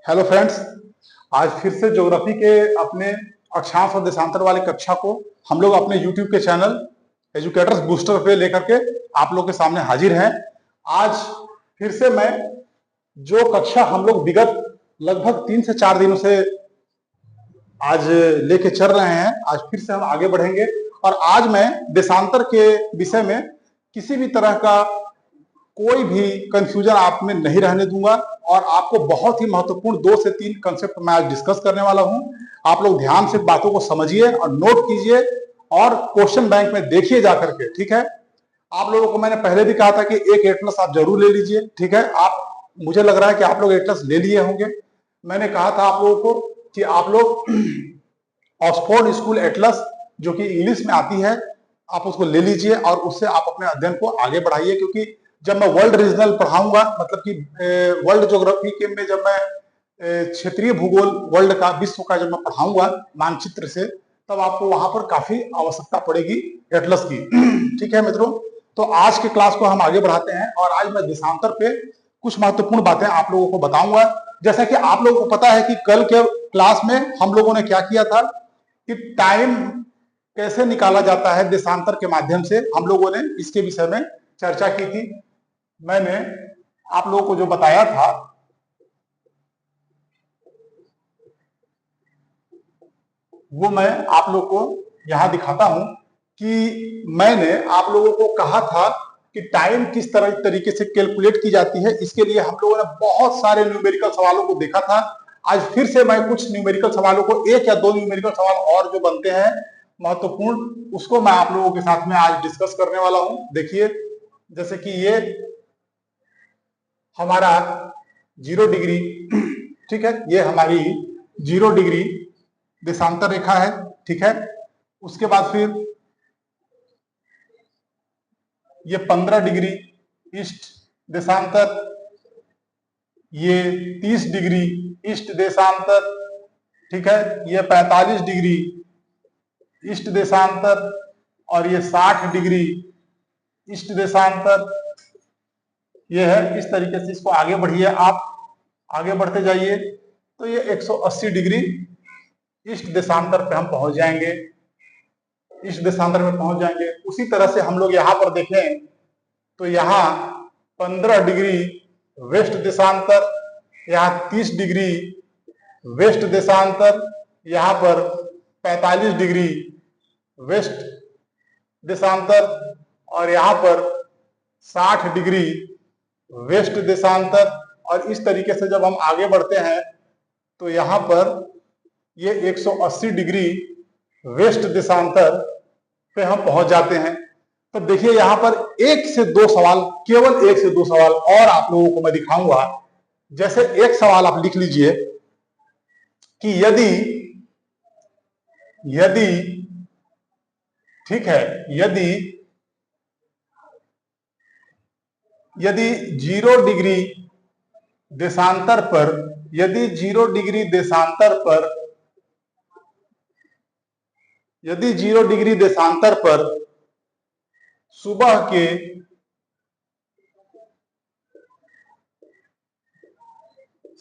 Hello friends, आज फिर से ज्योग्राफी के अपने अक्षांश और देशांतर वाली कक्षा को हम लोग अपने यूट्यूब के चैनल एजुकेटर्स बूस्टर पे लेकर के आप लोग के सामने हाजिर हैं। आज फिर से मैं जो कक्षा हम लोग विगत लगभग 3 से 4 दिनों से आज लेके चल रहे हैं, आज फिर से हम आगे बढ़ेंगे और आज मैं देशांतर के विषय में किसी भी तरह का कोई भी कंफ्यूजन आप में नहीं रहने दूंगा और आपको बहुत ही महत्वपूर्ण 2 से 3 कंसेप्ट मैं आज डिस्कस करने वाला हूं। आप लोग ध्यान से बातों को समझिए और नोट कीजिए और क्वेश्चन बैंक में देखिए जाकर के, ठीक है। आप लोगों को मैंने पहले भी कहा था कि एक A+ आप जरूर ले लीजिए, ठीक है। मुझे लग रहा है कि आप लोग A+ ले लिए होंगे। मैंने कहा था आप लोगों को कि आप लोग ऑक्सफोर्ड स्कूल एटलस जो कि इंग्लिश में आती है, आप उसको ले लीजिए और उससे आप अपने अध्ययन को आगे बढ़ाइए, क्योंकि जब मैं वर्ल्ड रीजनल पढ़ाऊंगा, मतलब कि वर्ल्ड ज्योग्राफी के में जब मैं क्षेत्रीय भूगोल वर्ल्ड का, विश्व का जब मैं पढ़ाऊंगा मानचित्र से, तब आपको वहां पर काफी आवश्यकता पड़ेगी एटलस की। ठीक है मित्रों, तो आज के क्लास को हम आगे बढ़ाते हैं और आज मैं देशांतर पे कुछ महत्वपूर्ण बातें आप लोगों को बताऊंगा। जैसा कि आप लोगों को पता है कि कल के क्लास में हम लोगों ने क्या किया था कि टाइम कैसे निकाला जाता है देशांतर के माध्यम से, हम लोगों ने इसके विषय में चर्चा की थी। मैंने आप लोगों को जो बताया था वो मैं आप लोगों को यहां दिखाता हूं कि मैंने आप लोगों को कहा था कि टाइम किस तरीके से कैलकुलेट की जाती है। इसके लिए हम लोगों ने बहुत सारे न्यूमेरिकल सवालों को देखा था। आज फिर से मैं कुछ न्यूमेरिकल सवालों को, 1 या 2 न्यूमेरिकल सवाल और जो बनते हैं महत्वपूर्ण, उसको मैं आप लोगों के साथ में आज डिस्कस करने वाला हूं। देखिए, जैसे कि ये हमारा 0 डिग्री, ठीक है, ये हमारी 0 डिग्री देशांतर रेखा है, ठीक है। उसके बाद फिर ये 15 डिग्री ईस्ट देशांतर, ये 30 डिग्री ईस्ट देशांतर, ठीक है, ये 45 डिग्री ईस्ट देशांतर और ये 60 डिग्री ईस्ट देशांतर। ये है, इस तरीके से इसको आगे बढ़िए, आप आगे बढ़ते जाइए तो ये 180 डिग्री ईस्ट देशांतर पे हम पहुंच जाएंगे, ईस्ट देशांतर में पहुंच जाएंगे। उसी तरह से हम लोग यहाँ पर देखें तो यहाँ 15 डिग्री वेस्ट देशांतर, यहाँ 30 डिग्री वेस्ट देशांतर, यहाँ पर 45 डिग्री वेस्ट देशांतर और यहाँ पर 60 डिग्री वेस्ट देशांतर। और इस तरीके से जब हम आगे बढ़ते हैं तो यहाँ पर ये 180 डिग्री वेस्ट देशांतर पे हम पहुंच जाते हैं। तो देखिए यहाँ पर 1 से 2 सवाल, केवल 1 से 2 सवाल और आप लोगों को मैं दिखाऊंगा। जैसे एक सवाल आप लिख लीजिए कि यदि ठीक है, यदि 0 डिग्री देशांतर पर, यदि 0 डिग्री देशांतर पर सुबह के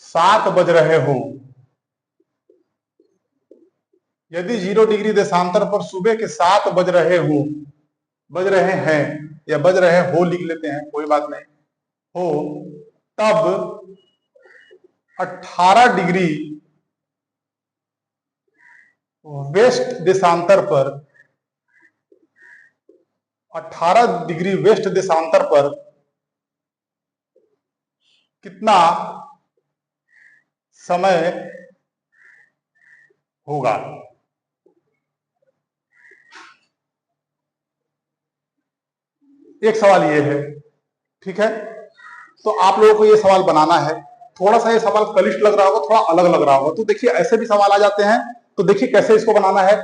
7 बज रहे हो, यदि 0 डिग्री देशांतर पर सुबह के 7 बज रहे हैं या बज रहे हो, लिख लेते हैं, कोई बात नहीं, हो, तब 18 डिग्री वेस्ट देशांतर पर, 18 डिग्री वेस्ट देशांतर पर कितना समय होगा। एक सवाल ये है, ठीक है। तो आप लोगों को ये सवाल बनाना है। थोड़ा सा ये सवाल क्लिष्ट लग रहा होगा, थोड़ा अलग लग रहा होगा, तो देखिए ऐसे भी सवाल आ जाते हैं। तो देखिए कैसे इसको बनाना है।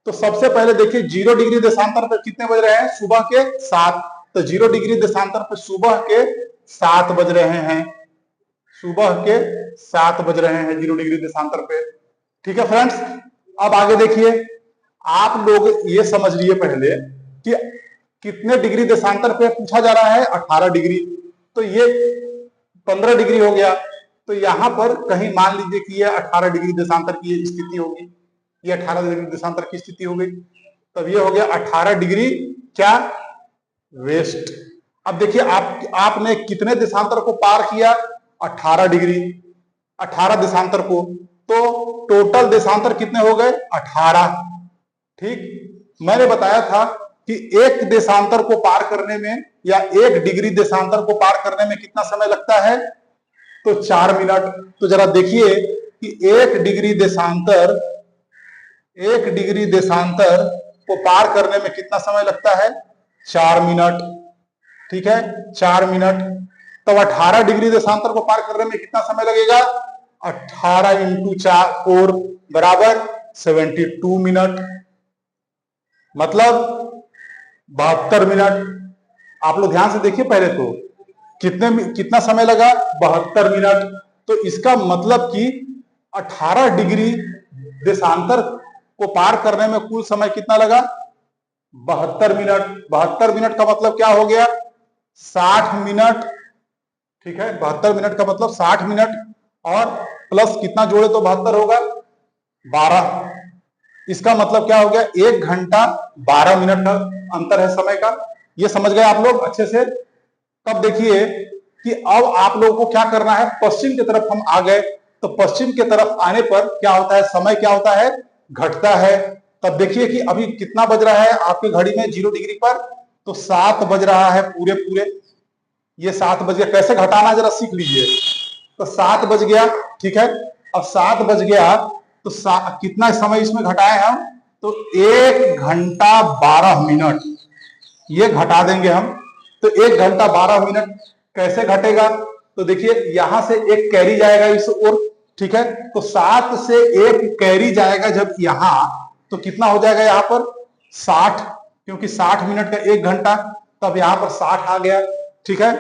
तो सबसे पहले देखिए 0 डिग्री देशांतर पर कितने बज रहे हैं, सुबह के 7। तो 0 डिग्री देशांतर पर सुबह के 7 बज रहे हैं, सुबह के 7 बज रहे हैं 0 डिग्री देशांतर पे, ठीक है फ्रेंड्स। अब आगे देखिए, आप लोग ये समझ लिए पहले कि कितने डिग्री देशांतर पे पूछा जा रहा है, 18 डिग्री। तो ये 15 डिग्री हो गया, तो यहाँ पर कहीं मान लीजिए कि ये 18 डिग्री देशांतर की स्थिति होगी, ये 18 डिग्री देशांतर की स्थिति हो गई, तब ये हो गया 18 डिग्री क्या वेस्ट। अब देखिए आपने कितने देशांतर को पार किया, 18 डिग्री, 18 देशांतर को, तो टोटल देशांतर कितने हो गए 18। ठीक, मैंने बताया था कि एक देशांतर को पार करने में या 1 डिग्री देशांतर को पार करने में कितना समय लगता है, तो 4 मिनट। तो जरा देखिए कि 1 डिग्री देशांतर को पार करने में कितना समय लगता है, 4 मिनट। ठीक है, 4 मिनट। तो 18 डिग्री देशांतर को पार करने में कितना समय लगेगा, 18 इंटू 4 बराबर 72 मिनट, मतलब 72 मिनट। आप लोग ध्यान से देखिए, पहले तो कितना समय लगा, 72 मिनट। तो इसका मतलब कि 18 डिग्री देशांतर को पार करने में कुल समय कितना लगा, 72 मिनट। 72 मिनट का मतलब क्या हो गया, 60 मिनट। ठीक है, 72 मिनट का मतलब 60 मिनट, और प्लस कितना जोड़े तो 72 होगा, 12। इसका मतलब क्या हो गया, 1 घंटा 12 मिनट का अंतर है समय का। ये समझ गए आप लोग अच्छे से। तब देखिए कि अब आप लोगों को क्या करना है, पश्चिम की तरफ हम आ गए, तो पश्चिम की तरफ आने पर क्या होता है, समय क्या होता है, घटता है। तब देखिए कि अभी कितना बज रहा है आपकी घड़ी में 0 डिग्री पर, तो 7 बज रहा है पूरे पूरे। ये 7 बज गया, कैसे घटाना जरा सीख लीजिए। तो 7 बज गया, ठीक है। अब 7 बज गया तो कितना समय इसमें घटाए हम, तो 1 घंटा 12 मिनट, ये घटा देंगे हम। तो 1 घंटा 12 मिनट कैसे घटेगा, तो देखिए यहां से एक कैरी जाएगा इस ओर, ठीक है। तो 7 से एक कैरी जाएगा जब यहां, तो कितना हो जाएगा यहाँ पर 60, क्योंकि 60 मिनट का 1 घंटा, तब यहाँ पर 60 आ गया, ठीक है।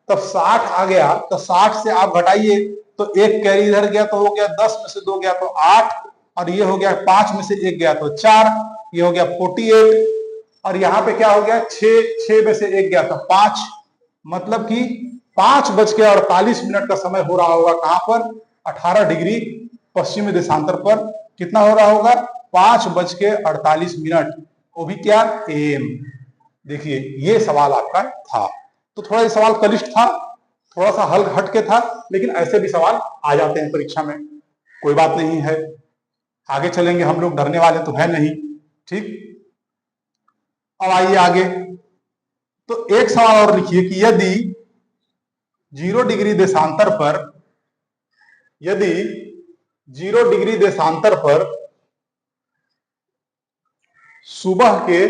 तब 60 आ गया, तो 60 से आप घटाइए, तो एक कैरी इधर गया तो हो गया 10 में से 2 गया तो 8, और ये हो गया 5 में से 1 गया तो 4, ये हो गया 48, और यहाँ पे क्या हो गया 6 में से 1 गया तो 5, मतलब कि 5:48 का समय हो रहा होगा कहां पर, 18 डिग्री पश्चिमी देशांतर पर। कितना हो रहा होगा, 5:48, वो भी क्या, एम। देखिए ये सवाल आपका था। तो थोड़ा ये सवाल कलिष्ठ था, थोड़ा सा हल हट के था, लेकिन ऐसे भी सवाल आ जाते हैं परीक्षा में, कोई बात नहीं है। आगे चलेंगे हम लोग, डरने वाले तो है नहीं, ठीक। अब आइए आगे, तो एक सवाल और लिखिए कि यदि 0 डिग्री देशांतर पर, यदि 0 डिग्री देशांतर पर सुबह के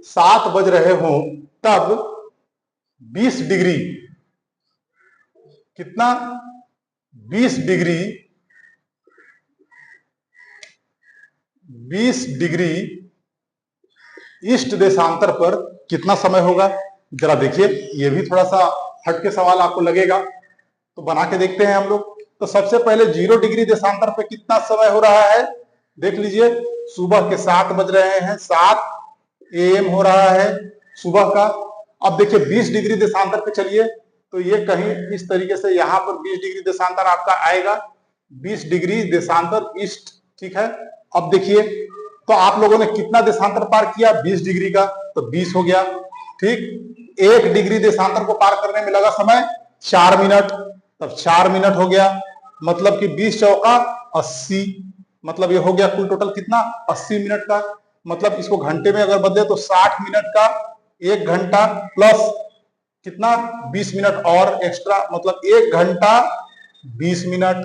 7 बज रहे हों, तब 20 डिग्री, कितना, 20 डिग्री, 20 डिग्री ईस्ट देशांतर पर कितना समय होगा। जरा देखिए, ये भी थोड़ा सा हटके सवाल आपको लगेगा, तो बना के देखते हैं हम लोग। तो सबसे पहले 0 डिग्री देशांतर पे कितना समय हो रहा है, देख लीजिए, सुबह के 7 बज रहे हैं, 7 AM हो रहा है सुबह का। अब देखिए 20 डिग्री देशांतर पे चलिए, तो ये कहीं इस तरीके से यहाँ पर 20 डिग्री देशांतर आपका आएगा, 20 डिग्री देशांतर ईस्ट, ठीक है। अब देखिए, तो आप लोगों ने कितना देशांतर पार किया, 20 डिग्री का, तो 20 हो गया, ठीक। 1 डिग्री देशांतर को पार करने में लगा समय 4 मिनट, तब 4 मिनट हो गया, मतलब कि 20 चौका 80, मतलब ये हो गया कुल टोटल कितना, 80 मिनट का। मतलब इसको घंटे में अगर बदले तो 60 मिनट का 1 घंटा प्लस कितना, 20 मिनट और एक्स्ट्रा, मतलब 1 घंटा 20 मिनट,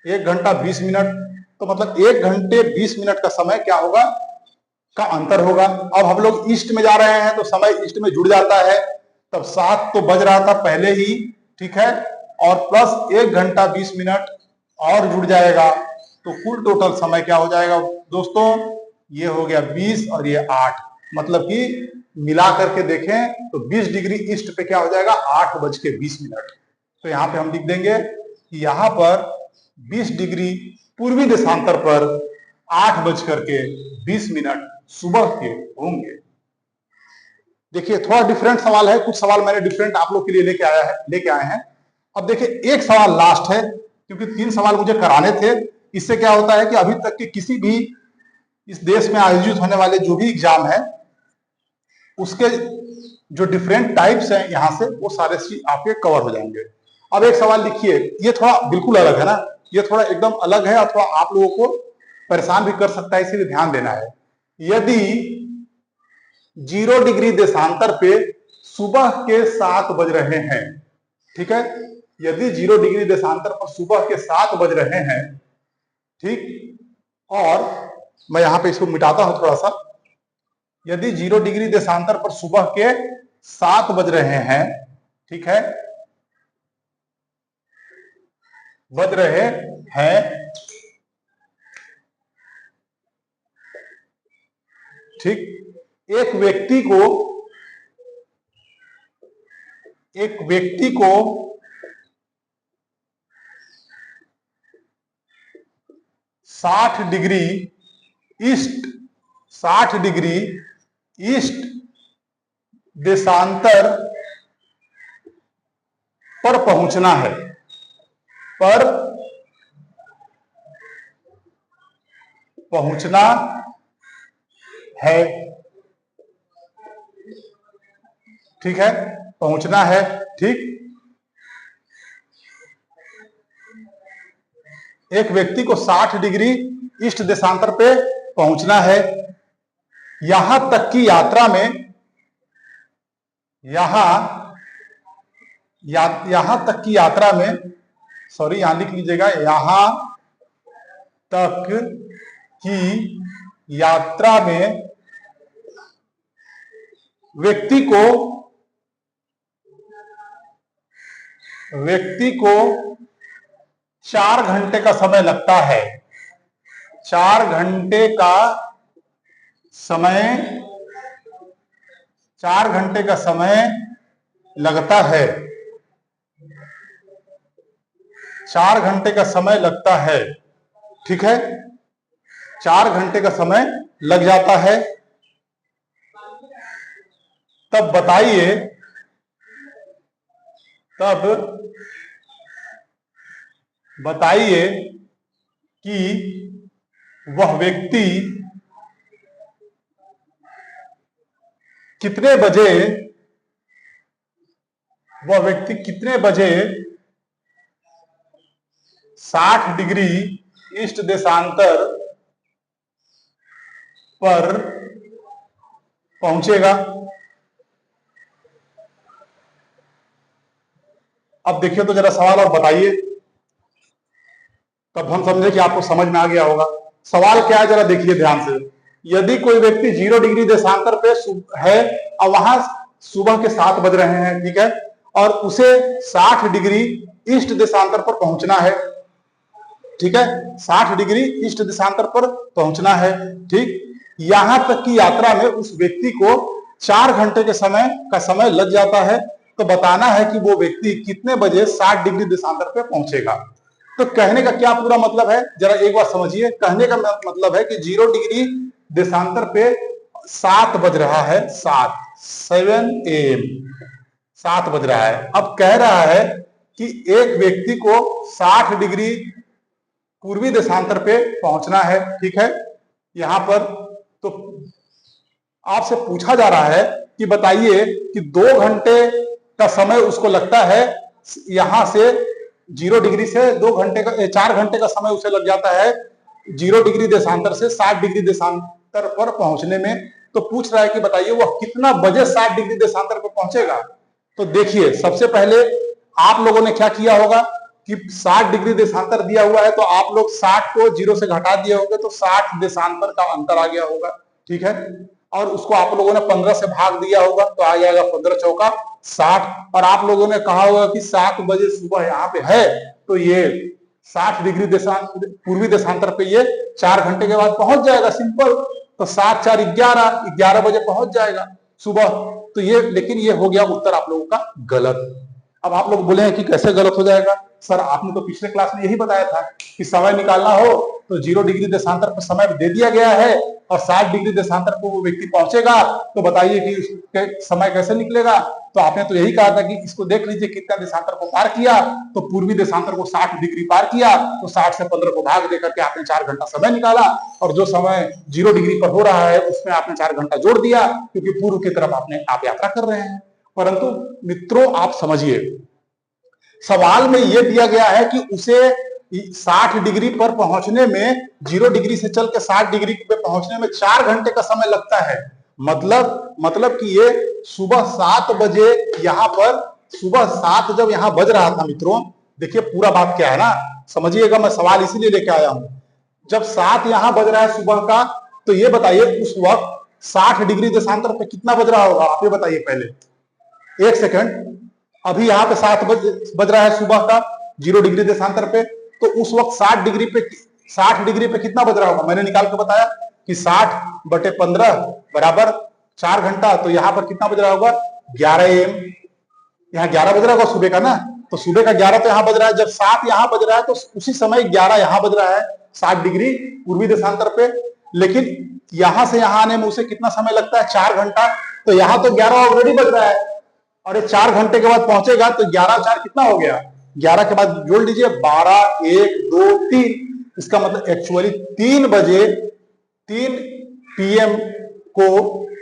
1 घंटा 20 मिनट। तो मतलब 1 घंटे 20 मिनट का समय क्या होगा, का अंतर होगा। अब हम लोग ईस्ट में जा रहे हैं, तो समय ईस्ट में जुड़ जाता है, तब 7 तो बज रहा था पहले ही, ठीक है, और प्लस 1 घंटा 20 मिनट और जुड़ जाएगा, तो कुल टोटल समय क्या हो जाएगा दोस्तों, ये हो गया 20 और ये 8, मतलब कि मिला करके देखें तो 20 डिग्री ईस्ट पे क्या हो जाएगा, 8:20। तो यहाँ पे हम लिख देंगे कि यहाँ पर 20 डिग्री पूर्वी देशांतर पर 8:20 सुबह के होंगे। देखिए थोड़ा डिफरेंट सवाल है, कुछ सवाल मैंने डिफरेंट आप लोग के लिए लेके आए हैं। अब देखिए एक सवाल लास्ट है, क्योंकि 3 सवाल मुझे कराने थे। इससे क्या होता है कि अभी तक के किसी भी इस देश में आयोजित होने वाले जो भी एग्जाम है उसके जो डिफरेंट टाइप्स हैं यहाँ से, वो सारे चीज आपके कवर हो जाएंगे। अब एक सवाल लिखिए, ये थोड़ा बिल्कुल अलग है ना, ये थोड़ा एकदम अलग है अथवा आप लोगों को परेशान भी कर सकता है, इसीलिए ध्यान देना है। यदि 0 डिग्री देशांतर पे सुबह के 7 बज रहे हैं, ठीक है, यदि 0 डिग्री देशांतर पर सुबह के 7 बज रहे हैं, ठीक, और मैं यहां पे इसको मिटाता हूं थोड़ा सा, यदि 0 डिग्री देशांतर पर सुबह के 7 बज रहे हैं, ठीक है, बज रहे हैं, ठीक, एक व्यक्ति को 60 डिग्री ईस्ट देशांतर पर पहुंचना है, ठीक है, पहुंचना है, ठीक। एक व्यक्ति को 60 डिग्री ईस्ट देशांतर पे पहुंचना है। यहां तक की यात्रा में सॉरी, यहां लिख लीजिएगा, यहां तक की यात्रा में व्यक्ति को 4 घंटे का समय लगता है। 4 घंटे का समय लगता है। 4 घंटे का समय लगता है, ठीक है, 4 घंटे का समय लग जाता है। तब बताइए कि वह व्यक्ति कितने बजे 60 डिग्री ईस्ट देशांतर पर पहुंचेगा। अब देखिए तो जरा सवाल और बताइए, तब हम समझे कि आपको समझ में आ गया होगा। सवाल क्या है जरा देखिए ध्यान से। यदि कोई व्यक्ति 0 डिग्री देशांतर पे है और वहां सुबह के 7 बज रहे हैं, ठीक है, और उसे 60 डिग्री ईस्ट देशांतर पर पहुंचना है, ठीक है, 60 डिग्री ईस्ट देशांतर पर पहुंचना है, ठीक। यहां तक की यात्रा में उस व्यक्ति को 4 घंटे के समय लग जाता है। तो बताना है कि वो व्यक्ति कितने बजे 60 डिग्री देशांतर पे पहुंचेगा। तो कहने का क्या पूरा मतलब है, जरा एक बार समझिए। कहने का मतलब है कि 0 डिग्री देशांतर पे 7 बज रहा है, 7 AM 7 बज रहा है। अब कह रहा है कि एक व्यक्ति को 60 डिग्री पूर्वी देशांतर पे पहुंचना है, ठीक है। यहां पर तो आपसे पूछा जा रहा है कि बताइए कि 2 घंटे का समय उसको लगता है, यहां से 0 डिग्री से 4 घंटे का समय उसे लग जाता है 0 डिग्री देशांतर से 60 डिग्री देशांतर पर पहुंचने में। तो पूछ रहा है कि बताइए वह कितना बजे 60 डिग्री देशांतर पर पहुंचेगा। तो देखिए, सबसे पहले आप लोगों ने क्या किया होगा कि 60 डिग्री देशांतर दिया हुआ है तो आप लोग 60 को 0 से घटा दिए होंगे, तो 60 देशांतर का अंतर आ गया होगा, ठीक है। और उसको आप लोगों ने 15 से भाग दिया होगा तो आ जाएगा 15 चौका 60। और आप लोगों ने कहा होगा कि 7 बजे सुबह यहाँ पे है, तो ये 60 डिग्री पूर्वी देशांतर पे ये 4 घंटे के बाद पहुंच जाएगा, सिंपल। तो 7 4 11 बजे पहुंच जाएगा सुबह। तो ये, लेकिन ये हो गया उत्तर आप लोगों का गलत। अब आप लोग बोले हैं कि कैसे गलत हो जाएगा, सर आपने तो पिछले क्लास में यही बताया था कि समय निकालना हो तो 0 डिग्री देशांतर पर समय दे दिया गया है और 60 डिग्री देशांतर पर वो व्यक्ति पहुंचेगा, तो बताइए कि उसके समय कैसे निकलेगा। तो आपने तो यही कहा था कि इसको देख लीजिए कितना देशांतर को पार किया, तो पूर्वी देशांतर को 60 डिग्री पार किया, तो 60 से 15 को भाग देकर के आपने 4 घंटा समय निकाला, और जो समय 0 डिग्री पर हो रहा है उसमें आपने 4 घंटा जोड़ दिया, क्योंकि पूर्व की तरफ आप यात्रा कर रहे हैं। परंतु मित्रों आप समझिए, सवाल में यह दिया गया है कि उसे 60 डिग्री पर पहुंचने में 0 डिग्री से चल के 60 डिग्री पे पहुंचने में 4 घंटे का समय लगता है। मतलब कि ये सुबह 7 बजे यहां पर, सुबह 7 जब यहां बज रहा था मित्रों, देखिए पूरा बात क्या है ना, समझिएगा, मैं सवाल इसीलिए लेके आया हूं। जब 7 यहां बज रहा है सुबह का, तो ये बताइए उस वक्त 60 डिग्री देशांतर पे कितना बज रहा होगा, आप ये बताइए पहले। 1 सेकंड, अभी यहाँ पे 7 बज रहा है सुबह का 0 डिग्री देशांतर पे, तो उस वक्त 60 डिग्री पे कितना बज रहा होगा, मैंने निकाल के बताया कि 60/15 बराबर 4 घंटा, तो यहाँ पर कितना बज रहा होगा 11 AM। यहाँ 11 बज रहा होगा सुबह का ना, तो सुबह का 11 तो यहाँ बज रहा है, जब 7 यहाँ बज रहा है तो उसी समय 11 यहाँ बज रहा है 60 डिग्री पूर्वी देशांतर पे। लेकिन यहां से यहां आने में उसे कितना समय लगता है, 4 घंटा। तो यहाँ तो 11 ऑलरेडी बज रहा है, और ये 4 घंटे के बाद पहुंचेगा, तो 11 और 4 कितना हो गया, 11 के बाद जोड़ लीजिए 12, 1, 2, 3, इसका मतलब एक्चुअली 3 बजे 3 PM को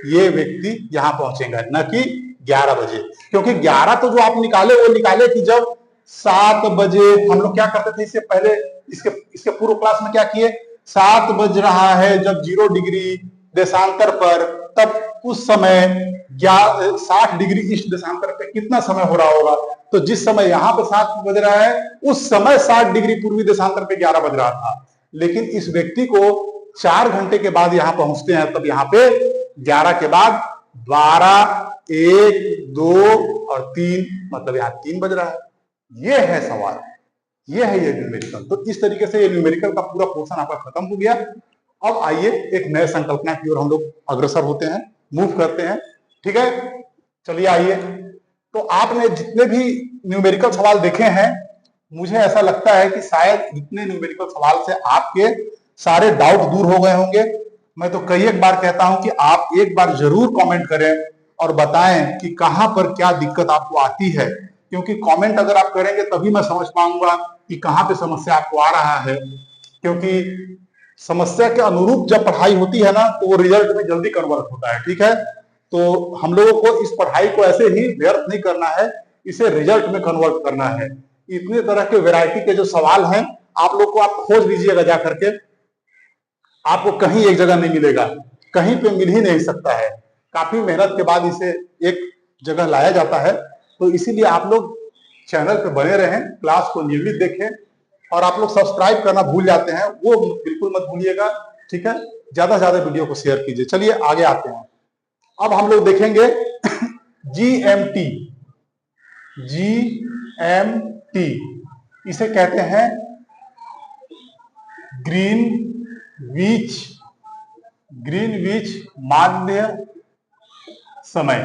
ये व्यक्ति यहां पहुंचेगा, न कि 11 बजे। क्योंकि 11 तो जो आप निकाले वो निकाले कि जब 7 बजे, हम लोग क्या करते थे इससे पहले, इसके पूर्व क्लास में क्या किए, 7 बज रहा है जब 0 डिग्री देशांतर पर, तब उस समय 60 डिग्री ईस्ट देशांतर पे कितना समय हो रहा होगा, तो जिस समय यहाँ पे 7 बज रहा है उस समय 60 डिग्री पूर्वी देशांतर पे 11 बज रहा था। लेकिन इस व्यक्ति को 4 घंटे के बाद यहाँ पहुंचते हैं, तब यहाँ पे 11 के बाद 12, 1, 2 और 3, मतलब यहाँ 3 बज रहा है। ये है सवाल, ये है ये न्यूमेरिकल। तो इस तरीके से ये न्यूमेरिकल का पूरा पोर्शन आपका खत्म हो गया। अब आइए एक नए संकल्पना की ओर हम लोग अग्रसर होते हैं, मूव करते हैं, ठीक है। चलिए आइए, तो आपने जितने भी न्यूमेरिकल सवाल देखे हैं, मुझे ऐसा लगता है कि शायद इतने न्यूमेरिकल सवाल से आपके सारे डाउट दूर हो गए होंगे। मैं तो कई एक बार कहता हूं कि आप एक बार जरूर कमेंट करें और बताएं कि कहां पर क्या दिक्कत आपको आती है, क्योंकि कमेंट अगर आप करेंगे तभी मैं समझ पाऊंगा कि कहां पे समस्या आपको आ रहा है। क्योंकि समस्या के अनुरूप जब पढ़ाई होती है ना, तो वो रिजल्ट में जल्दी कन्वर्ट होता है, ठीक है। तो हम लोगों को इस पढ़ाई को ऐसे ही व्यर्थ नहीं करना है, इसे रिजल्ट में कन्वर्ट करना है। इतने तरह के वैरायटी के जो सवाल हैं, आप लोग को आप खोज लीजिएगा जा करके, आपको कहीं एक जगह नहीं मिलेगा, कहीं पे मिल ही नहीं सकता है। काफी मेहनत के बाद इसे एक जगह लाया जाता है। तो इसीलिए आप लोग चैनल पे बने रहें, क्लास को नियमित देखें, और आप लोग सब्सक्राइब करना भूल जाते हैं वो बिल्कुल मत भूलिएगा, ठीक है। ज्यादा से ज्यादा वीडियो को शेयर कीजिए। चलिए आगे आते हैं। अब हम लोग देखेंगे GMT। GMT इसे कहते हैं ग्रीनविच माध्य समय।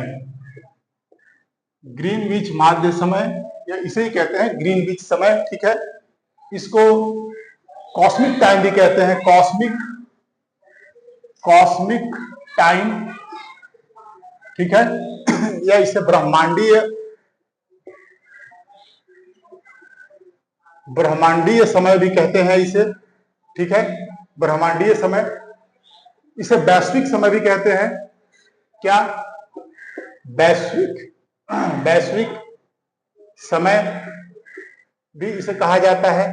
ग्रीनविच माध्य समय, या इसे ही कहते हैं ग्रीनविच समय, ठीक है। इसको कॉस्मिक टाइम भी कहते हैं, कॉस्मिक टाइम, ठीक है। या इसे ब्रह्मांडीय समय भी कहते हैं इसे, ठीक है। ब्रह्मांडीय समय, इसे वैश्विक समय भी कहते हैं। क्या? वैश्विक समय भी इसे कहा जाता है,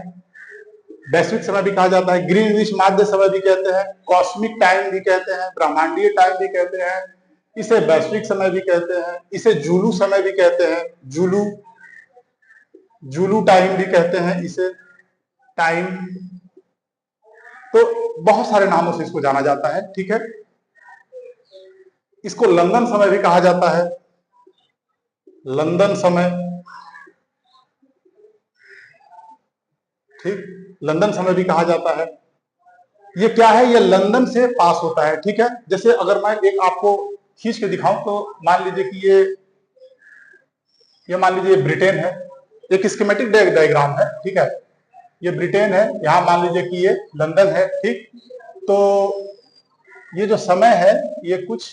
वैश्विक समय भी कहा जाता है। ग्रीनविच माध्य समय भी कहते हैं, कॉस्मिक टाइम भी कहते हैं, ब्रह्मांडीय टाइम भी कहते हैं, इसे वैश्विक समय भी कहते हैं, इसे जूलू समय भी कहते हैं, जूलू टाइम भी कहते हैं इसे, टाइम। तो बहुत सारे नामों से इसको जाना जाता है, ठीक है। इसको लंदन समय भी कहा जाता है, लंदन समय, ठीक, लंदन समय भी कहा जाता है। ये क्या है? ये लंदन से पास होता है, ठीक है। जैसे अगर मैं एक आपको खींच के दिखाऊं, तो मान लीजिए कि ये मान लीजिए ब्रिटेन है, एक स्कीमेटिक डायग्राम है, ठीक है। ये ब्रिटेन है, यहाँ मान लीजिए कि ये लंदन है, ठीक। तो ये जो समय है ये कुछ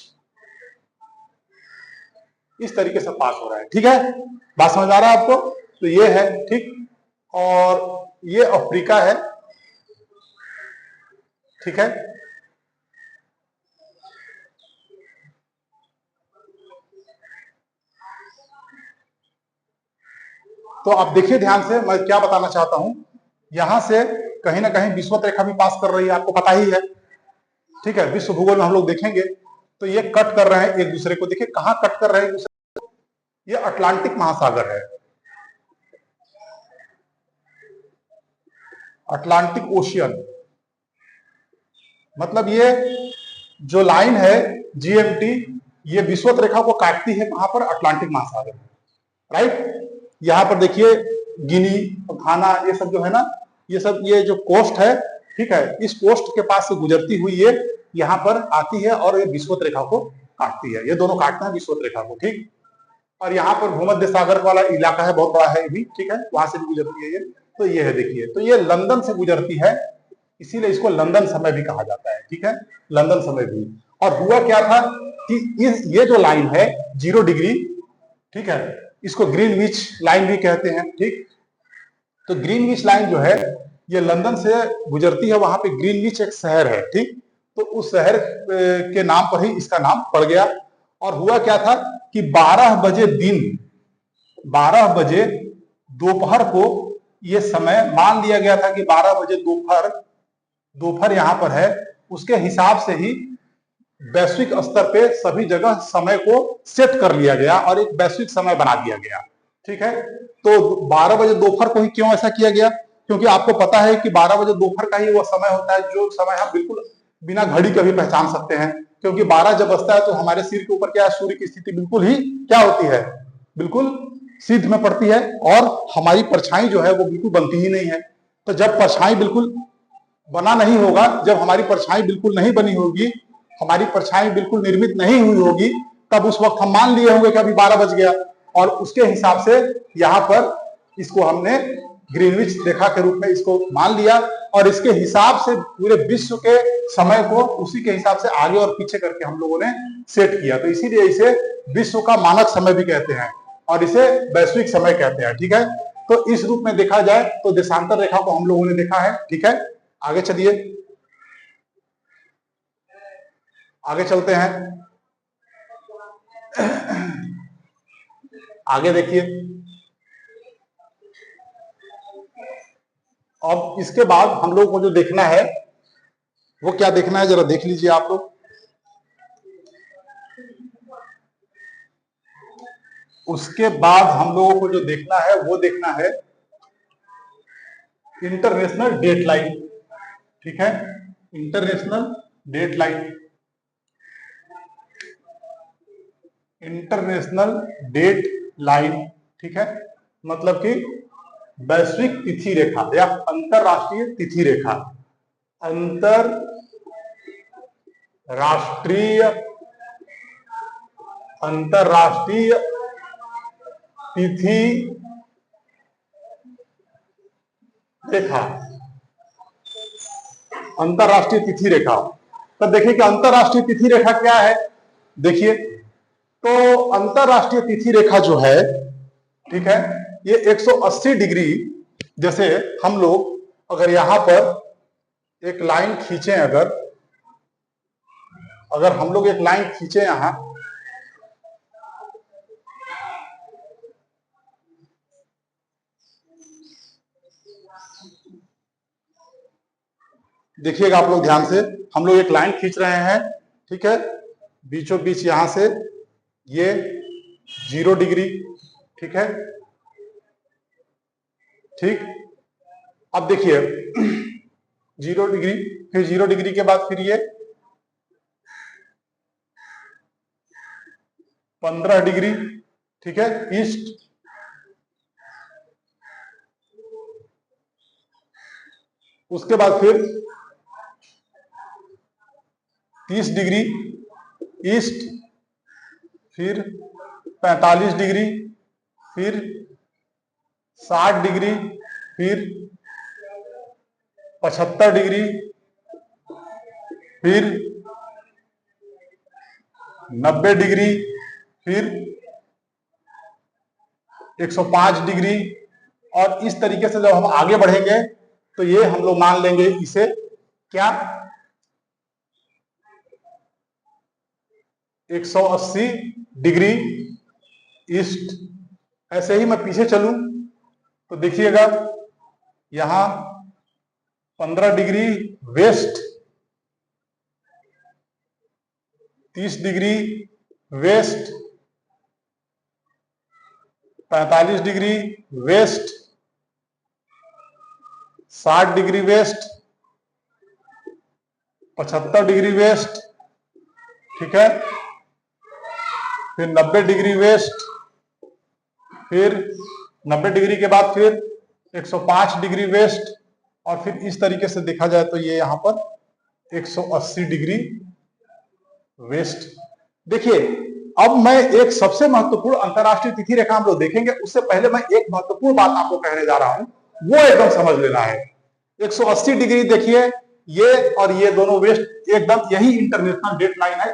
इस तरीके से पास हो रहा है, ठीक है। बात समझ आ रहा है आपको? तो ये है, ठीक। और ये अफ्रीका है, ठीक है। तो आप देखिए ध्यान से, मैं क्या बताना चाहता हूं। यहां से कहीं ना कहीं विषुवत रेखा भी पास कर रही है, आपको पता ही है, ठीक है। विश्व भूगोल में हम लोग देखेंगे तो ये कट कर रहे हैं एक दूसरे को। देखिए कहां कट कर रहे हैं एक दूसरे को, ये अटलांटिक महासागर है, अटलांटिक ओशियन। मतलब ये जो लाइन है जीएमटी, ये विषुवत रेखा को काटती है कहां पर? अटलांटिक महासागर में, राइट। यहां पर देखिए गिनी, घाना, ये सब जो है ना, ये सब ये जो कोस्ट है, ठीक है, इस कोस्ट के पास से गुजरती हुई ये यहाँ पर आती है और ये विषुवत रेखा को काटती है। ये दोनों काटते हैं विषुवत रेखा को, ठीक। और यहाँ पर भूमध्य सागर वाला इलाका है, बहुत बड़ा है भी, ठीक है, वहां से भी गुजरती है ये। तो ये है, देखिए, तो ये लंदन से गुजरती है, इसीलिए इसको लंदन समय भी कहा जाता है, ठीक है, लंदन समय भी। और हुआ क्या था कि ये जो लाइन है 0 डिग्री, ठीक है, इसको ग्रीनविच लाइन भी कहते हैं, ठीक। तो ग्रीनविच लाइन जो है ये लंदन से गुजरती है, वहां पे ग्रीनविच एक शहर है, ठीक। तो उस शहर के नाम पर ही इसका नाम पड़ गया। और हुआ क्या था कि 12 बजे दिन, 12 बजे दोपहर को ये समय मान लिया गया था कि 12 बजे दोपहर यहां पर है, उसके हिसाब से ही वैश्विक स्तर पे सभी जगह समय को सेट कर लिया गया और एक वैश्विक समय बना दिया गया, ठीक है। तो 12 बजे दोपहर को ही क्यों ऐसा किया गया? क्योंकि आपको पता है कि 12 बजे दोपहर का ही वो समय होता है जो समय हम बिल्कुल बिना घड़ी के भी पहचान सकते हैं। क्योंकि 12 जब बजता है तो हमारे सिर के ऊपर क्या है, सूर्य की स्थिति बिल्कुल ही क्या होती है, बिल्कुल सिद्ध में पड़ती है और हमारी परछाई जो है वो बिल्कुल बनती ही नहीं है। तो जब परछाई बिल्कुल बना नहीं होगा, जब हमारी परछाई बिल्कुल नहीं बनी होगी, हमारी परछाई बिल्कुल निर्मित नहीं हुई होगी, तब उस वक्त हम मान लिए होंगे कि अभी 12 बज गया, और उसके हिसाब से यहाँ पर इसको हमने ग्रीनविच रेखा के रूप में इसको मान लिया और इसके हिसाब से पूरे विश्व के समय को उसी के हिसाब से आगे और पीछे करके हम लोगों ने सेट किया। तो इसीलिए इसे विश्व का मानक समय भी कहते हैं और इसे वैश्विक समय कहते हैं, ठीक है। तो इस रूप में देखा जाए तो देशांतर रेखा को हम लोगों ने देखा है, ठीक है। आगे चलिए, आगे चलते हैं। आगे देखिए, अब इसके बाद हम लोग को जो देखना है वो क्या देखना है, जरा देख लीजिए आप लोग। उसके बाद हम लोगों को जो देखना है वो देखना है इंटरनेशनल डेट लाइन, ठीक है, international date line, international date line, ठीक है। मतलब कि वैश्विक तिथि रेखा या अंतरराष्ट्रीय तिथि रेखा, अंतरराष्ट्रीय तिथि रेखा, अंतरराष्ट्रीय तिथि रेखा। तब देखिए कि अंतरराष्ट्रीय तिथि रेखा क्या है। देखिए, तो अंतरराष्ट्रीय तिथि रेखा जो है, ठीक है, ये 180 डिग्री, जैसे हम लोग अगर यहां पर एक लाइन खींचे, अगर हम लोग एक लाइन खींचे यहां, देखिएगा आप लोग ध्यान से, हम लोग एक लाइन खींच रहे हैं, ठीक है, बीचों बीच यहां से ये 0 डिग्री, ठीक है, ठीक। अब देखिए 0 डिग्री, फिर 0 डिग्री के बाद फिर ये 15 डिग्री, ठीक है, ईस्ट, उसके बाद फिर 30 डिग्री ईस्ट, फिर 45 डिग्री, फिर 60 डिग्री, फिर 75 डिग्री, फिर 90 डिग्री, फिर 105 डिग्री। और इस तरीके से जब हम आगे बढ़ेंगे तो ये हम लोग मान लेंगे इसे क्या, 180 डिग्री ईस्ट। ऐसे ही मैं पीछे चलूं तो देखिएगा यहां 15 degree west, 30 degree west, 45 degree west, 60 degree west, 75 degree west, ठीक है, फिर 90 डिग्री वेस्ट, फिर 90 डिग्री के बाद फिर 105 डिग्री वेस्ट, और फिर इस तरीके से देखा जाए तो ये यहां पर 180 डिग्री वेस्ट। देखिए अब मैं एक सबसे महत्वपूर्ण अंतरराष्ट्रीय तिथि रेखा हम लोग देखेंगे, उससे पहले मैं एक महत्वपूर्ण बात आपको कहने जा रहा हूं, वो एकदम समझ लेना है। 180 डिग्री देखिए, ये और ये दोनों वेस्ट एकदम यही इंटरनेशनल डेट लाइन है,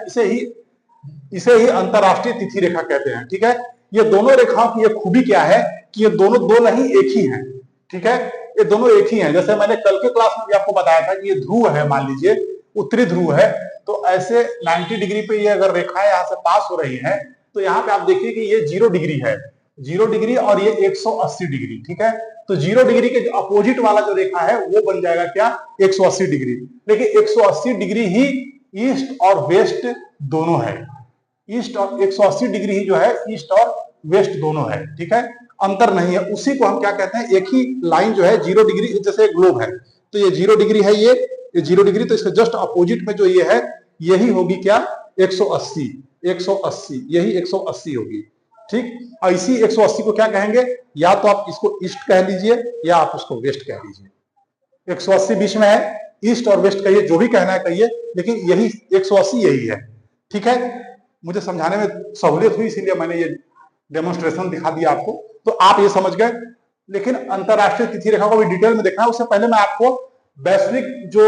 इसे ही अंतरराष्ट्रीय तिथि रेखा कहते हैं, ठीक है। ये दोनों रेखाओं की ये खूबी क्या है कि ये दोनों दो नहीं एक ही हैं, ठीक है, ये दोनों एक ही हैं। जैसे मैंने कल के क्लास में भी आपको बताया था कि ये ध्रुव है, मान लीजिए उत्तरी ध्रुव है, तो ऐसे 90 डिग्री पे ये अगर रेखाएं यहां से पास हो रही हैं तो यहाँ पे आप देखिए कि ये 0 डिग्री है, 0 डिग्री और ये 180 डिग्री, ठीक है। तो 0 डिग्री के अपोजिट वाला जो रेखा है वो बन जाएगा क्या, 180 डिग्री। लेकिन 180 डिग्री ही ईस्ट और वेस्ट दोनों है, ईस्ट और 180 डिग्री ही जो है ईस्ट और वेस्ट दोनों है, ठीक है, अंतर नहीं है। उसी को हम क्या कहते हैं, एक ही लाइन जो है 0 डिग्री, जैसे ग्लोब है तो ये 0 डिग्री है, ये 0 डिग्री, तो इसके जस्ट अपोजिट में जो ये है यही होगी क्या, 180, 180, यही 180 होगी, ठीक। और इसी 180 को क्या कहेंगे, या तो आप इसको ईस्ट कह लीजिए या आप उसको वेस्ट कह लीजिए। 180 बीच में है, ईस्ट और वेस्ट कहिए, जो भी कहना है कहिए, लेकिन यही 180 यही है, ठीक है। मुझे समझाने में सहूलियत हुई इसीलिए मैंने ये डेमोन्स्ट्रेशन दिखा दिया आपको, तो आप ये समझ गए। लेकिन अंतरराष्ट्रीय तिथि रेखा को भी डिटेल में देखना है, उससे पहले मैं आपको वैश्विक जो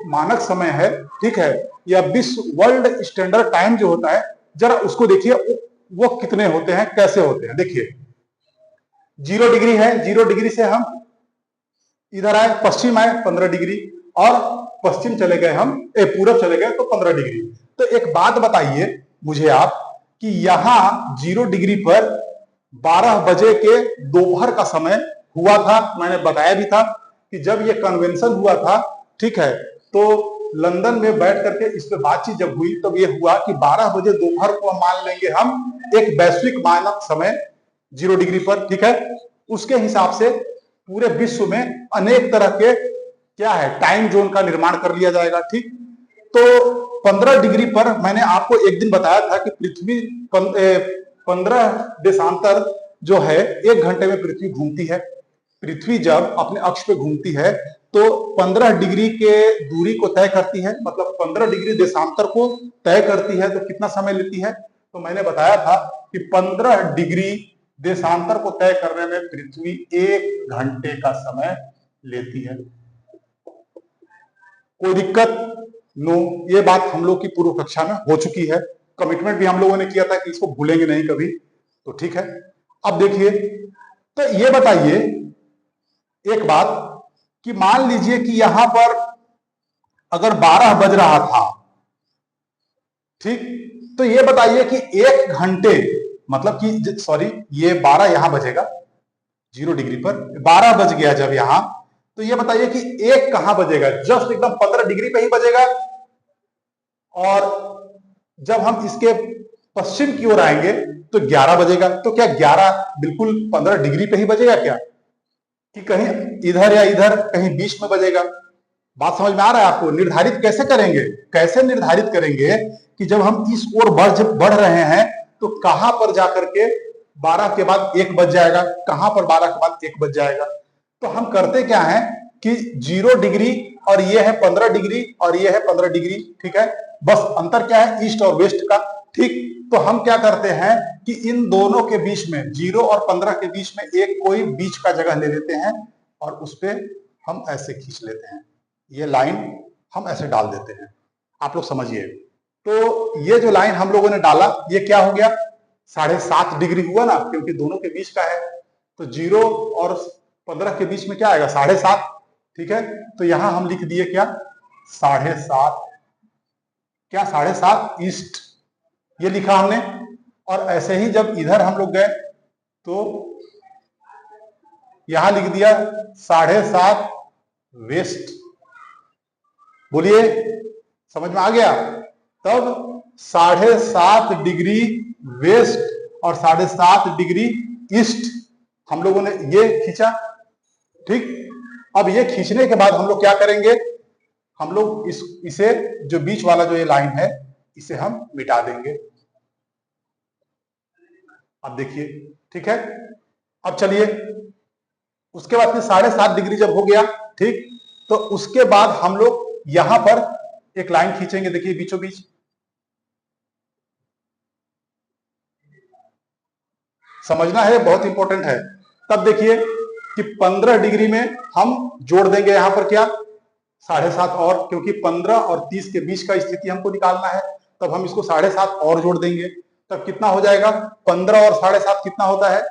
मानक समय है, ठीक है, या विश्व वर्ल्ड स्टैंडर्ड टाइम जो होता है, जरा उसको देखिए वो कितने होते हैं, कैसे होते हैं। देखिए 0 डिग्री है, 0 डिग्री से हम इधर आए, पश्चिम आए 15 डिग्री, और पश्चिम चले गए हम, पूरब चले गए तो 15 डिग्री। तो एक बात बताइए मुझे आप कि यहां 0 डिग्री पर 12 बजे के दोपहर का समय हुआ था। मैंने बताया भी था कि जब ये कन्वेंशन हुआ था, ठीक है, तो लंदन में बैठ करके इस पे बातचीत जब हुई तब ये हुआ कि 12 बजे दोपहर को हम मान लेंगे हम एक वैश्विक मानक समय 0 डिग्री पर, ठीक है। उसके हिसाब से पूरे विश्व में अनेक तरह के क्या है टाइम जोन का निर्माण कर लिया जाएगा, ठीक। तो 15 डिग्री पर मैंने आपको एक दिन बताया था कि पृथ्वी 15 देशांतर जो है 1 घंटे में पृथ्वी घूमती है। पृथ्वी जब अपने अक्ष पे घूमती है तो 15 डिग्री के दूरी को तय करती है, मतलब 15 डिग्री देशांतर को तय करती है, तो कितना समय लेती है, तो मैंने बताया था कि 15 डिग्री देशांतर को तय करने में पृथ्वी 1 घंटे का समय लेती है। कोई दिक्कत नो, ये बात हम लोग की पूर्व कक्षा में हो चुकी है, कमिटमेंट भी हम लोगों ने किया था कि इसको भूलेंगे नहीं कभी, तो ठीक है। अब देखिए, तो ये बताइए एक बात कि मान लीजिए कि यहां पर अगर 12 बज रहा था, ठीक, तो ये बताइए कि 1 घंटे मतलब कि सॉरी ये 12 यहां बजेगा 0 डिग्री पर, 12 बज गया जब यहां, तो ये बताइए कि 1 कहां बजेगा, जस्ट एकदम 15 डिग्री पे ही बजेगा। और जब हम इसके पश्चिम की ओर आएंगे तो 11 बजेगा। तो क्या 11 बिल्कुल 15 डिग्री पे ही बजेगा क्या, कि कहीं इधर या इधर कहीं बीच में बजेगा? बात समझ में आ रहा है आपको? निर्धारित कैसे करेंगे, कैसे निर्धारित करेंगे कि जब हम इस ओर बढ़ रहे हैं तो कहां पर जाकर के 12 के बाद 1 बज जाएगा, कहां पर 12 के बाद 1 बज जाएगा। तो हम करते क्या है कि 0 डिग्री और ये है 15 डिग्री और ये है 15 डिग्री, ठीक है, बस अंतर क्या है ईस्ट और वेस्ट का, ठीक, तो हम क्या करते हैं कि इन दोनों के बीच में 0 और 15 के बीच में एक कोई बीच का जगह ले लेते हैं और उस पर हम ऐसे खींच लेते हैं, ये लाइन हम ऐसे डाल देते हैं। आप लोग समझिए, तो ये जो लाइन हम लोगों ने डाला ये क्या हो गया, 7.5 डिग्री हुआ ना, क्योंकि दोनों के बीच का है। तो 0 और 15 के बीच में क्या आएगा, 7.5। ठीक है, तो यहां हम लिख दिए क्या, 7.5, क्या 7.5 ईस्ट, ये लिखा हमने। और ऐसे ही जब इधर हम लोग गए तो यहां लिख दिया 7.5 वेस्ट। बोलिए, समझ में आ गया। तब 7.5 डिग्री वेस्ट और 7.5 डिग्री ईस्ट हम लोगों ने ये खींचा। ठीक, अब ये खींचने के बाद हम लोग क्या करेंगे, हम लोग इसे जो बीच वाला जो ये लाइन है इसे हम मिटा देंगे। अब देखिए, ठीक है। अब चलिए, उसके बाद फिर 7.5 डिग्री जब हो गया, ठीक, तो उसके बाद हम लोग यहां पर एक लाइन खींचेंगे। देखिए बीचों बीच, समझना है, बहुत इंपॉर्टेंट है। तब देखिए कि 15 डिग्री में हम जोड़ देंगे यहां पर क्या, 7.5 और, क्योंकि 15 और 30 के बीच का स्थिति हमको निकालना है। तब हम इसको 7.5 और जोड़ देंगे। तब कितना हो जाएगा, 15 और 7.5 कितना होता है,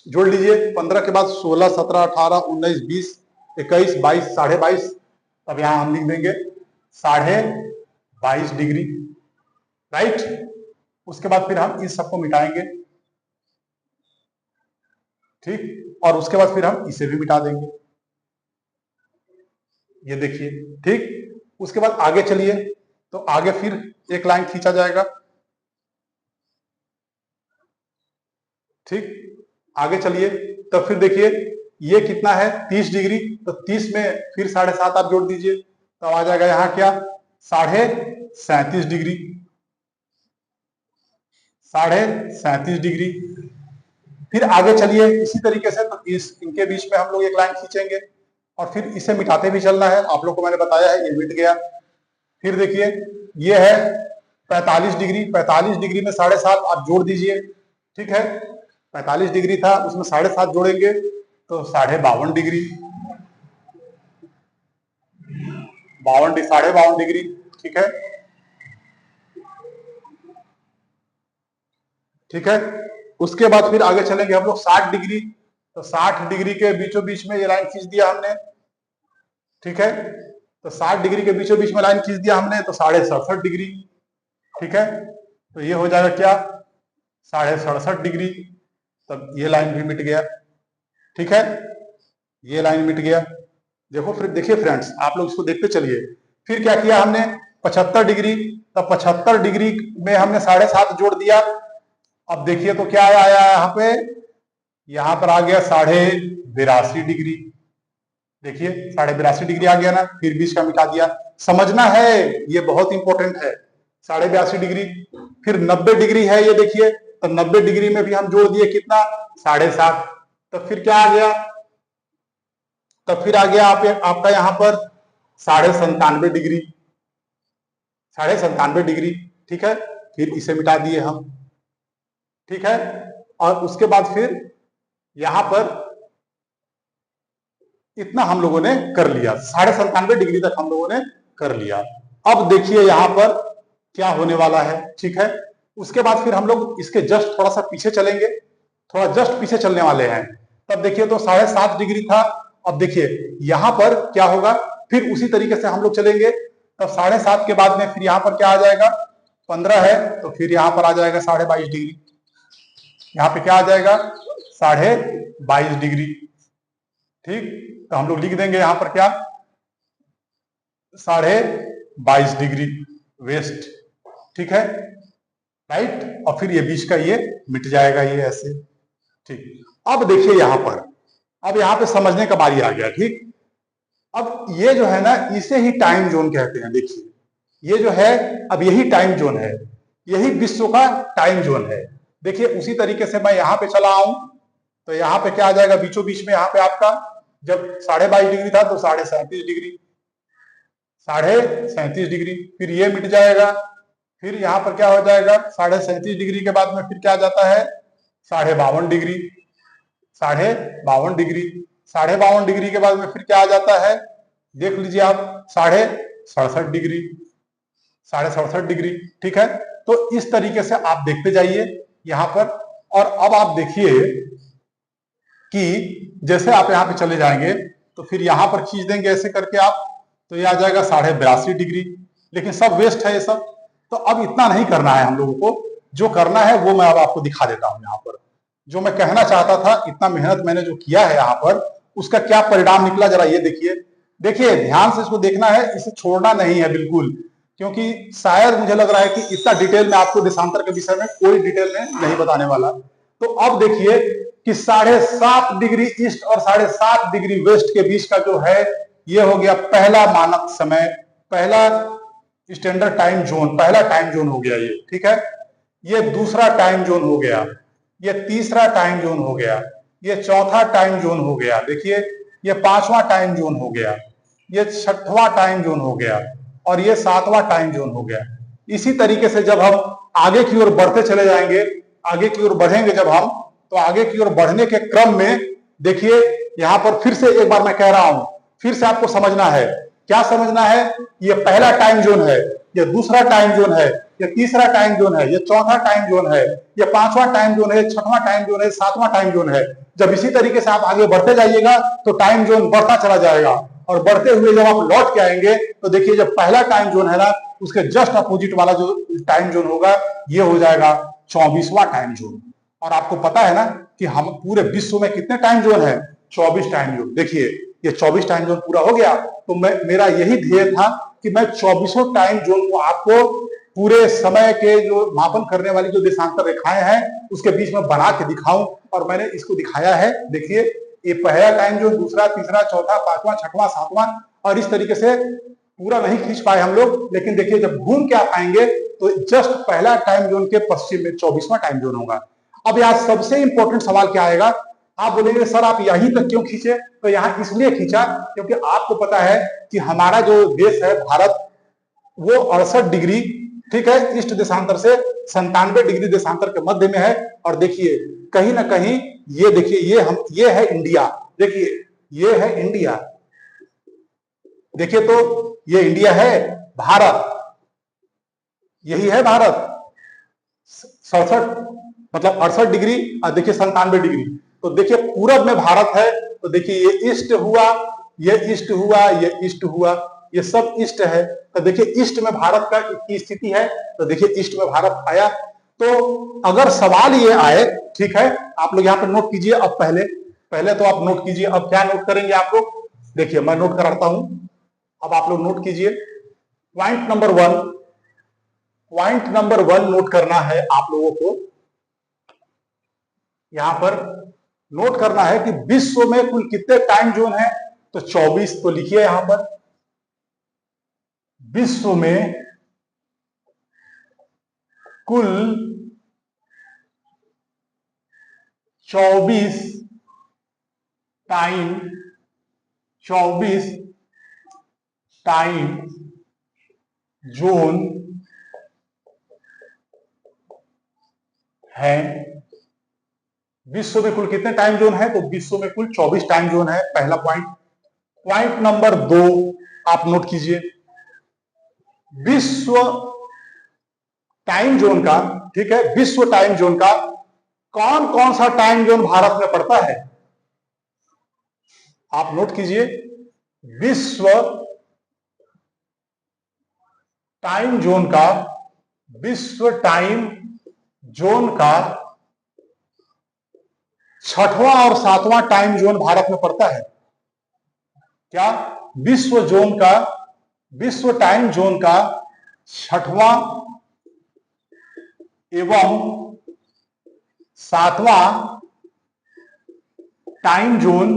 जोड़ लीजिए। 15 के बाद 16, 17, 18, 19, 20, 21, 22, 22.5। तब यहां हम लिख देंगे 22.5 डिग्री, राइट। उसके बाद फिर हम इस सबको मिटाएंगे, ठीक, और उसके बाद फिर हम इसे भी मिटा देंगे, ये देखिए, ठीक। उसके बाद आगे चलिए, तो आगे फिर एक लाइन खींचा जाएगा, ठीक। आगे चलिए, तब फिर देखिए ये कितना है, 30 डिग्री। तो 30 में फिर 7.5 आप जोड़ दीजिए, तब आ जाएगा यहाँ क्या, 37.5 डिग्री, 37.5 डिग्री। फिर आगे चलिए इसी तरीके से, तो इनके बीच में हम लोग एक लाइन खींचेंगे और फिर इसे मिटाते भी चलना है। आप लोग को मैंने बताया है, ये मिट गया। फिर देखिए ये है 45 डिग्री, 45 डिग्री में 7.5 आप जोड़ दीजिए, ठीक है। 45 डिग्री था, उसमें 7.5 जोड़ेंगे तो 52.5 डिग्री, 52 डिग्री, ठीक है, ठीक है। उसके बाद फिर आगे चलेंगे हम लोग 60 डिग्री, तो 60 डिग्री के बीचों बीच में ये लाइन खींच दिया हमने, ठीक है। तो 60 डिग्री के बीचों बीच में लाइन खींच दिया हमने, तो 67.5 डिग्री, ठीक है। तो ये हो जाएगा क्या, 67.5 डिग्री। तब ये लाइन भी मिट गया, ठीक है, ये लाइन मिट गया। देखो फिर देखिए फ्रेंड्स, आप लोग इसको देखते चलिए। फिर क्या किया हमने, 75 डिग्री, तब 75 डिग्री में हमने 7.5 जोड़ दिया। अब देखिए तो क्या आया यहाँ पे, यहाँ पर आ गया 82.5 डिग्री। देखिए 82.5 डिग्री आ गया ना, फिर बीच का मिटा दिया। समझना है, ये बहुत इंपॉर्टेंट है। 82.5 डिग्री, फिर 90 डिग्री है ये देखिए, तो 90 डिग्री में भी हम जोड़ दिए कितना, 7.5। तब फिर क्या आ गया, तब फिर आ गया आपका यहाँ पर 97.5 डिग्री, 97.5 डिग्री, ठीक है। फिर इसे मिटा दिए हम, ठीक है। और उसके बाद फिर यहां पर इतना हम लोगों ने कर लिया, 97.5 डिग्री तक हम लोगों ने कर लिया। अब देखिए यहां पर क्या होने वाला है, ठीक है। उसके बाद फिर हम लोग इसके जस्ट थोड़ा सा पीछे चलेंगे, थोड़ा जस्ट पीछे चलने वाले हैं। तब देखिए तो 7.5 डिग्री था। अब देखिए यहां पर क्या होगा, फिर उसी तरीके से हम लोग चलेंगे। तब 7.5 के बाद में फिर यहां पर क्या आ जाएगा, 15 है, तो फिर यहां पर आ जाएगा 22.5 डिग्री। यहाँ पे क्या आ जाएगा, 22.5 डिग्री, ठीक। तो हम लोग लिख देंगे यहां पर क्या, 22.5 डिग्री वेस्ट, ठीक है, राइट। और फिर ये बीच का ये मिट जाएगा, ये ऐसे, ठीक। अब देखिए यहां पर, अब यहां पे समझने का बारी आ गया, ठीक। अब ये जो है ना, इसे ही टाइम जोन कहते हैं। देखिए ये जो है, अब यही टाइम जोन है, यही विश्व का टाइम जोन है। देखिए उसी तरीके से मैं यहां पे चला आऊं, तो यहां पे क्या आ जाएगा, बीचों बीच में यहां पे आपका जब 22.5 डिग्री था तो 37.5 डिग्री, 37.5 डिग्री, फिर ये मिट जाएगा, फिर यहाँ पर क्या हो जाएगा, 37.5 डिग्री के बाद में फिर क्या आ जाता है, 52.5 डिग्री, 52.5 डिग्री, 52.5 डिग्री के बाद में फिर क्या आ जाता है, देख लीजिए आप, 67.5 डिग्री, 67.5 डिग्री। ठीक है, तो इस तरीके से आप देखते जाइए यहाँ पर। और अब आप देखिए कि जैसे आप यहाँ पे चले जाएंगे तो फिर यहाँ पर खींच देंगे ऐसे करके आप, तो ये आ जाएगा 82.5 डिग्री। लेकिन सब वेस्ट है ये सब, तो अब इतना नहीं करना है हम लोगों को, जो करना है वो मैं अब आपको दिखा देता हूं। यहाँ पर जो मैं कहना चाहता था, इतना मेहनत मैंने जो किया है यहाँ पर, उसका क्या परिणाम निकला, जरा ये देखिए। देखिए ध्यान से इसको देखना है, इसे छोड़ना नहीं है बिल्कुल, क्योंकि शायद मुझे लग रहा है कि इतना डिटेल में आपको देशांतर के विषय में कोई डिटेल में नहीं बताने वाला। तो अब देखिए कि 7.5 डिग्री ईस्ट और 7.5 डिग्री वेस्ट के बीच का जो है, ये हो गया पहला मानक समय, पहला स्टैंडर्ड टाइम जोन, पहला टाइम जोन हो गया ये। ठीक है, ये दूसरा टाइम जोन हो गया, ये तीसरा टाइम जोन हो गया, ये चौथा टाइम जोन हो गया, देखिए ये पांचवा टाइम जोन हो गया, ये छठवां टाइम जोन हो गया, और ये सातवां टाइम जोन हो गया। इसी तरीके से जब हम आगे की ओर बढ़ते चले जाएंगे, आगे की ओर बढ़ेंगे जब हम, तो आगे की ओर बढ़ने के क्रम में देखिए यहाँ पर फिर से एक बार मैं कह रहा हूं, फिर से आपको समझना है। क्या समझना है, ये पहला टाइम जोन है, ये दूसरा टाइम जोन है, ये तीसरा टाइम जोन है, ये चौथा टाइम जोन है, ये पांचवा टाइम जोन है, छठवां टाइम जोन है, सातवां टाइम जोन है। जब इसी तरीके से आप आगे बढ़ते जाइएगा तो टाइम जोन बढ़ता चला जाएगा, और बढ़ते हुए जब आप लौट के आएंगे तो देखिए जब पहला टाइम जोन है ना, उसके जस्ट अपोजिट वाला जो टाइम जोन होगा, ये हो जाएगा 24वां टाइम जोन। और आपको पता है ना कि हम पूरे विश्व में कितने टाइम जोन है, 24 टाइम जोन। देखिए ये 24 टाइम जोन पूरा हो गया, तो मेरा यही ध्येय था कि मैं 24 टाइम जोन को आपको पूरे समय के जो मापन करने वाली जो देशांतर रेखाएं हैं उसके बीच में बना के दिखाऊं, और मैंने इसको दिखाया है। देखिए ये पहला टाइम जोन, दूसरा, तीसरा, चौथा, पांचवा, छठवां, सातवां, और इस तरीके से पूरा नहीं खींच पाए हम लोग, लेकिन देखिए जब घूम के आप आएंगे तो जस्ट पहला टाइम जोन के पश्चिम में 24वां टाइम जोन होगा। अब यहाँ सबसे इंपॉर्टेंट सवाल क्या आएगा, आप बोलेंगे सर आप यहीं तक क्यों खींचे, तो यहाँ इसलिए खींचा क्योंकि आपको पता है कि हमारा जो देश है भारत, वो 68 डिग्री, ठीक है, ईस्ट देशांतर से 97 डिग्री देशांतर के मध्य में है। और देखिए कहीं ना कहीं ये देखिए ये है इंडिया, देखिए ये है इंडिया, देखिए तो ये इंडिया है, भारत, यही है भारत, 67 मतलब 68 डिग्री, और देखिए 97 डिग्री। तो देखिए पूरब में भारत है, तो देखिए ये ईस्ट हुआ, ये ईस्ट हुआ, ये ईस्ट हुआ, ये सब ईस्ट है। तो देखिए ईस्ट में भारत का की स्थिति है, तो देखिए ईस्ट में भारत आया। तो अगर सवाल ये आए, ठीक है, आप लोग यहाँ पे नोट कीजिए। अब पहले तो आप नोट कीजिए, अब क्या नोट करेंगे आप लोग, देखिए मैं नोट कराता हूं, अब आप लोग नोट कीजिए। पॉइंट नंबर 1 नोट करना है आप लोगों को, यहां पर नोट करना है कि विश्व में कुल कितने टाइम जोन है, तो 24। तो लिखिए यहां पर, विश्व में कुल 24 टाइम जोन है। विश्व में कुल कितने टाइम जोन है, तो विश्व में कुल 24 टाइम जोन है, पहला पॉइंट। पॉइंट नंबर 2 आप नोट कीजिए, विश्व टाइम जोन का, ठीक है, विश्व टाइम जोन का कौन कौन सा टाइम जोन भारत में पड़ता है, आप नोट कीजिए। विश्व टाइम जोन का, विश्व टाइम जोन का छठवां और सातवां टाइम जोन भारत में पड़ता है। क्या, विश्व टाइम जोन का छठवां एवं सातवां टाइम जोन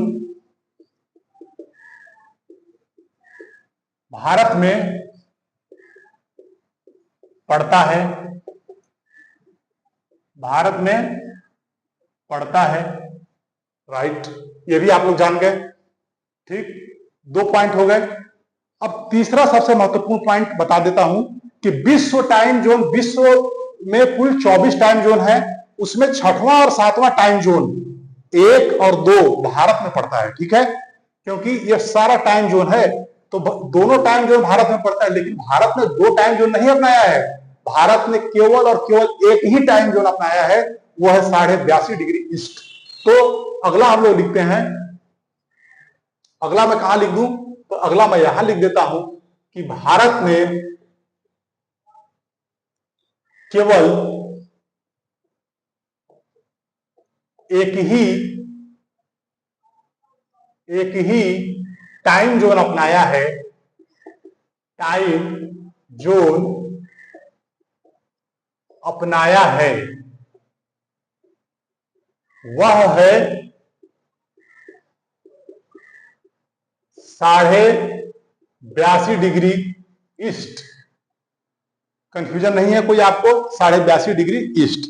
भारत में पड़ता है, भारत में पड़ता है, राइट, ये भी आप लोग जान गए। ठीक, 2 पॉइंट हो गए। अब तीसरा सबसे महत्वपूर्ण पॉइंट बता देता हूं कि विश्व टाइम जोन, विश्व में कुल 24 टाइम जोन है, उसमें छठवां और सातवां टाइम जोन 1 और 2 भारत में पड़ता है। ठीक है, क्योंकि ये सारा टाइम जोन है तो दोनों टाइम जोन भारत में पड़ता है, लेकिन भारत ने 2 टाइम जोन नहीं अपनाया है। भारत ने केवल और केवल एक ही टाइम जोन अपनाया है, वो है 82.5 डिग्री ईस्ट। तो अगला हम लोग लिखते हैं, अगला मैं कहां लिख दूं, तो अगला मैं यहां लिख देता हूं कि भारत ने केवल एक ही टाइम जोन अपनाया है, टाइम जोन अपनाया है, वह है 82.5 डिग्री ईस्ट। कंफ्यूजन नहीं है कोई आपको, 82.5 डिग्री ईस्ट।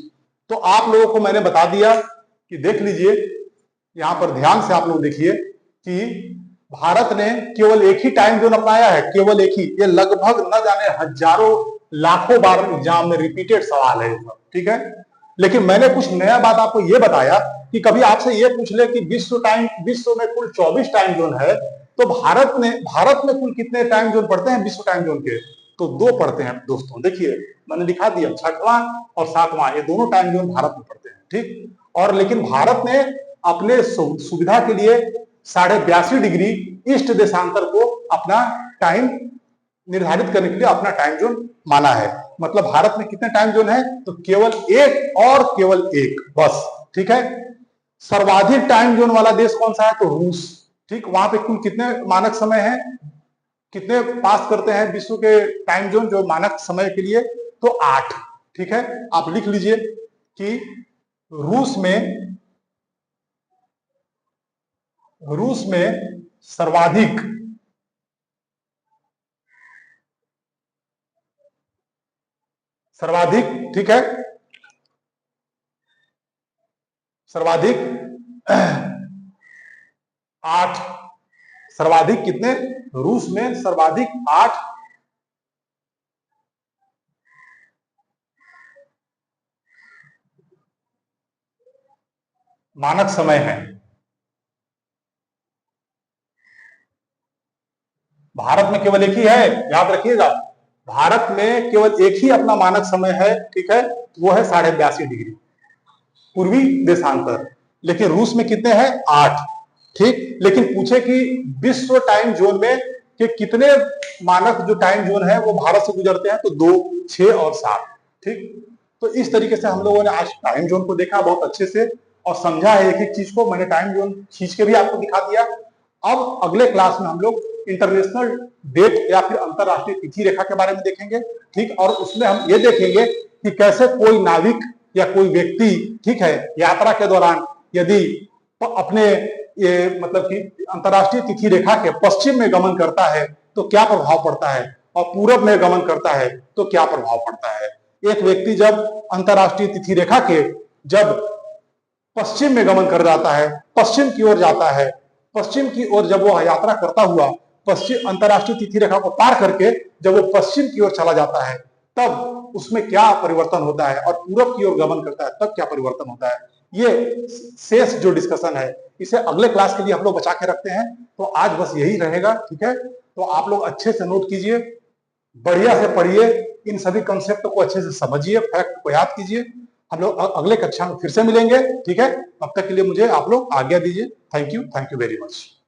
तो आप लोगों को मैंने बता दिया कि देख लीजिए, यहां पर ध्यान से आप लोग देखिए कि भारत ने केवल एक ही टाइम जोन अपनाया है, केवल एक ही। ये लगभग न जाने हजारों लाखों बार एग्जाम में रिपीटेड सवाल है, ठीक है। लेकिन मैंने कुछ नया बात आपको ये बताया कि कभी आपसे ये पूछ ले कि विश्व में कुल 24 टाइम जोन है, तो भारत में कुल कितने टाइम जोन पड़ते हैं विश्व टाइम जोन के, तो 2 पड़ते हैं दोस्तों। देखिए मैंने दिखा दिया, छठवां और सातवां, ये दोनों टाइम जोन भारत में पड़ते हैं, ठीक। और लेकिन भारत ने अपने सुविधा के लिए 82.5 डिग्री ईस्ट देशांतर को अपना टाइम निर्धारित करने के लिए अपना टाइम जोन माना है। मतलब भारत में कितने टाइम जोन है, तो केवल एक और केवल एक, बस, ठीक है। सर्वाधिक टाइम जोन वाला देश कौन सा है, तो रूस, ठीक। वहां पे कुल कितने मानक समय है, कितने पास करते हैं विश्व के टाइम जोन जो मानक समय के लिए, तो 8, ठीक है। आप लिख लीजिए कि रूस में सर्वाधिक ठीक है, सर्वाधिक 8, सर्वाधिक कितने, रूस में सर्वाधिक 8 मानक समय है। भारत में केवल एक ही है, याद रखिएगा, भारत में केवल एक ही अपना मानक समय है, ठीक है, वो है 82.5 डिग्री पूर्वी देशांतर। लेकिन रूस में कितने हैं, 8, ठीक। लेकिन पूछे कि विश्व टाइम जोन में कि कितने मानक जो टाइम जोन है वो भारत से गुजरते हैं, तो 2, 6 और 7, ठीक। तो इस तरीके से हम लोगों ने आज टाइम जोन को देखा बहुत अच्छे से और समझा है एक एक चीज को। मैंने टाइम जोन खींच के भी आपको दिखा दिया। अब अगले क्लास में हम लोग इंटरनेशनल डेट या फिर अंतरराष्ट्रीय तिथि रेखा के बारे में देखेंगे, ठीक। और उसमें हम ये देखेंगे कि कैसे कोई नाविक या कोई व्यक्ति, ठीक है, यात्रा के दौरान यदि अपने ये मतलब कि अंतरराष्ट्रीय तिथि रेखा के पश्चिम में गमन करता है तो क्या प्रभाव पड़ता है, और पूरब में गमन करता है तो क्या प्रभाव पड़ता है। एक व्यक्ति जब अंतरराष्ट्रीय तिथि रेखा के जब पश्चिम में गमन कर जाता है, पश्चिम की ओर जाता है, पश्चिम की ओर जब वो यात्रा करता हुआ पश्चिम अंतरराष्ट्रीय तिथि रेखा को पार करके जब वो पश्चिम की ओर चला जाता है, तब उसमें क्या परिवर्तन होता है, और पूरब की ओर गमन करता है तब क्या परिवर्तन होता है। ये शेष जो डिस्कशन है इसे अगले क्लास के लिए हम लोग बचा के रखते हैं। तो आज बस यही रहेगा, ठीक है। तो आप लोग अच्छे से नोट कीजिए, बढ़िया से पढ़िए, इन सभी कंसेप्ट को अच्छे से समझिए, फैक्ट को याद कीजिए। हम लोग अगले कक्षा में फिर से मिलेंगे, ठीक है। तब तक के लिए मुझे आप लोग आज्ञा दीजिए। Thank you very much.